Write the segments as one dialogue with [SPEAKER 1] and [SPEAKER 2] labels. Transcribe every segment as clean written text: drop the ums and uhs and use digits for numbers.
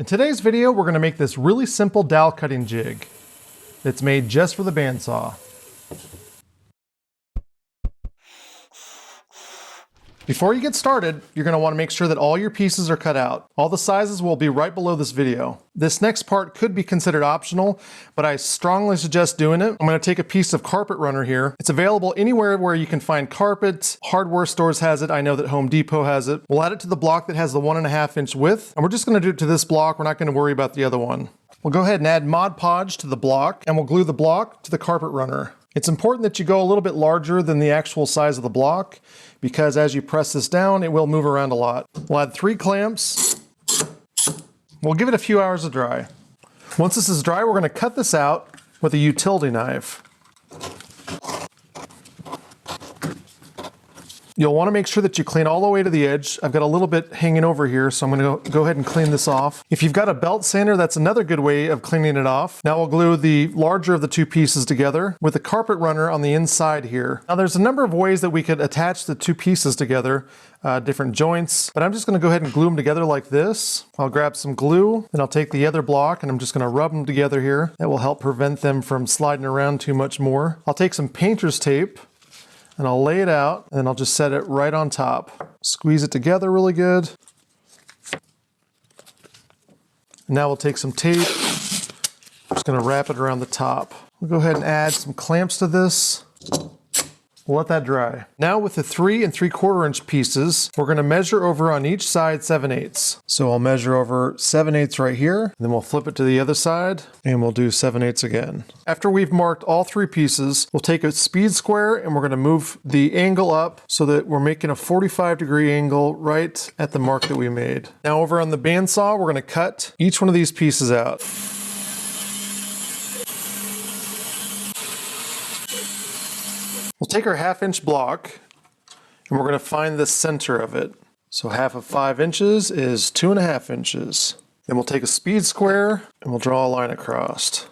[SPEAKER 1] In today's video, we're going to make this really simple dowel cutting jig that's made just for the bandsaw. Before you get started, you're going to want to make sure that all your pieces are cut out. All the sizes will be right below this video. This next part could be considered optional, but I strongly suggest doing it. I'm going to take a piece of carpet runner here. It's available anywhere where you can find carpet. Hardware stores has it. I know that Home Depot has it. We'll add it to the block that has the 1.5 inch width, and we're just going to do it to this block. We're not going to worry about the other one. We'll go ahead and add Mod Podge to the block, and we'll glue the block to the carpet runner. It's important that you go a little bit larger than the actual size of the block, because as you press this down, it will move around a lot. We'll add 3 clamps. We'll give it a few hours to dry. Once this is dry, we're going to cut this out with a utility knife. You'll want to make sure that you clean all the way to the edge. I've got a little bit hanging over here, so I'm going to go ahead and clean this off. If you've got a belt sander, that's another good way of cleaning it off. Now we'll glue the larger of the 2 pieces together with the carpet runner on the inside here. Now there's a number of ways that we could attach the 2 pieces together, different joints, but I'm just going to go ahead and glue them together like this. I'll grab some glue, then I'll take the other block and I'm just going to rub them together here. That will help prevent them from sliding around too much more. I'll take some painter's tape, and I'll lay it out, and then I'll just set it right on top. Squeeze it together really good. And now we'll take some tape. I'm just gonna wrap it around the top. We'll go ahead and add some clamps to this. We'll let that dry. Now with the 3 3/4 inch pieces, we're gonna measure over on each side 7/8. So I'll measure over 7/8 right here, and then we'll flip it to the other side, and we'll do 7/8 again. After we've marked all 3 pieces, we'll take a speed square and we're gonna move the angle up so that we're making a 45-degree angle right at the mark that we made. Now over on the bandsaw, we're gonna cut each one of these pieces out. We'll take our 1/2 inch block and we're going to find the center of it. So half of 5 inches is 2.5 inches. Then we'll take a speed square and we'll draw a line across.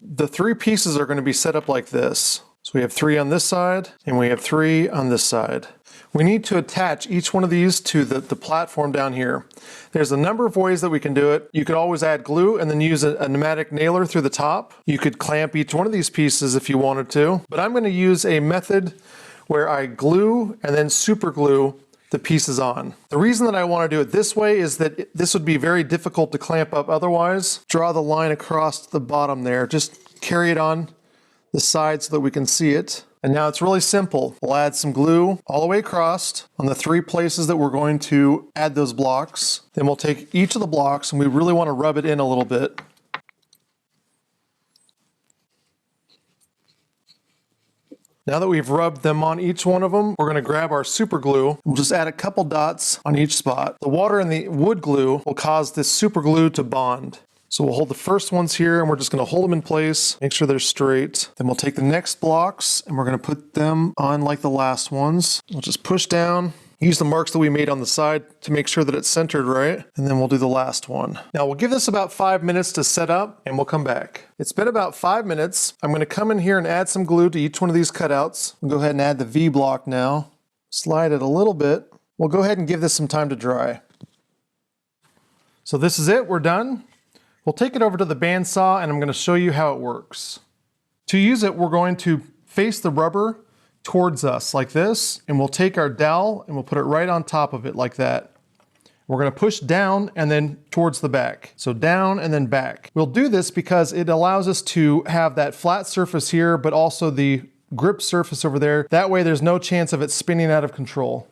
[SPEAKER 1] The 3 pieces are going to be set up like this. So we have 3 on this side and we have 3 on this side. We need to attach each one of these to the platform down here. There's a number of ways that we can do it. You could always add glue and then use a pneumatic nailer through the top. You could clamp each one of these pieces if you wanted to, but I'm going to use a method where I glue and then super glue the pieces on. The reason that I want to do it this way is that this would be very difficult to clamp up otherwise. Draw the line across the bottom there. Just carry it on the side so that we can see it. And now it's really simple. We'll add some glue all the way across on the 3 places that we're going to add those blocks. Then we'll take each of the blocks and we really want to rub it in a little bit. Now that we've rubbed them on each one of them, we're going to grab our super glue. We'll just add a couple dots on each spot. The water and the wood glue will cause this super glue to bond. So we'll hold the first ones here and we're just going to hold them in place, make sure they're straight. Then we'll take the next blocks and we're going to put them on like the last ones. We'll just push down, use the marks that we made on the side to make sure that it's centered right, and then we'll do the last one. Now we'll give this about 5 minutes to set up and we'll come back. It's been about 5 minutes. I'm going to come in here and add some glue to each one of these cutouts. We'll go ahead and add the V block now. Slide it a little bit. We'll go ahead and give this some time to dry. So this is it, we're done. We'll take it over to the bandsaw and I'm going to show you how it works. To use it, we're going to face the rubber towards us like this, and we'll take our dowel and we'll put it right on top of it like that. We're going to push down and then towards the back. So down and then back. We'll do this because it allows us to have that flat surface here, but also the grip surface over there. That way there's no chance of it spinning out of control.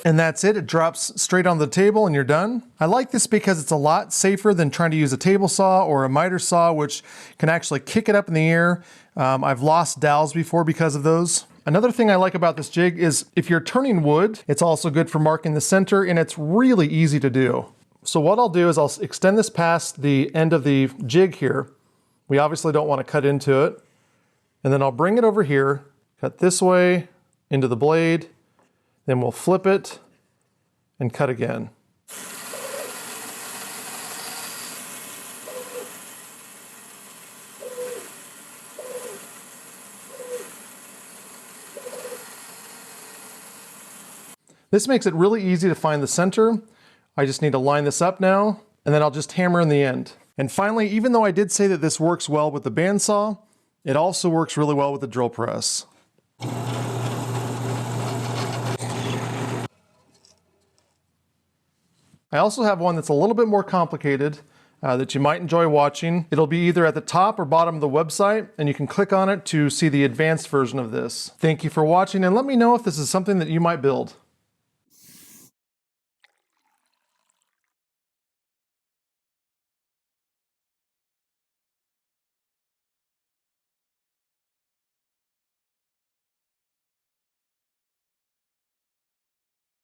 [SPEAKER 1] And that's it, it drops straight on the table and you're done. I like this because it's a lot safer than trying to use a table saw or a miter saw, which can actually kick it up in the air. I've lost dowels before because of those. Another thing I like about this jig is if you're turning wood, it's also good for marking the center and it's really easy to do. So what I'll do is I'll extend this past the end of the jig here. We obviously don't want to cut into it. And then I'll bring it over here, cut this way into the blade, then we'll flip it and cut again. This makes it really easy to find the center. I just need to line this up now, and then I'll just hammer in the end. And finally, even though I did say that this works well with the bandsaw, it also works really well with the drill press. I also have one that's a little bit more complicated that you might enjoy watching. It'll be either at the top or bottom of the website, and you can click on it to see the advanced version of this. Thank you for watching, and let me know if this is something that you might build.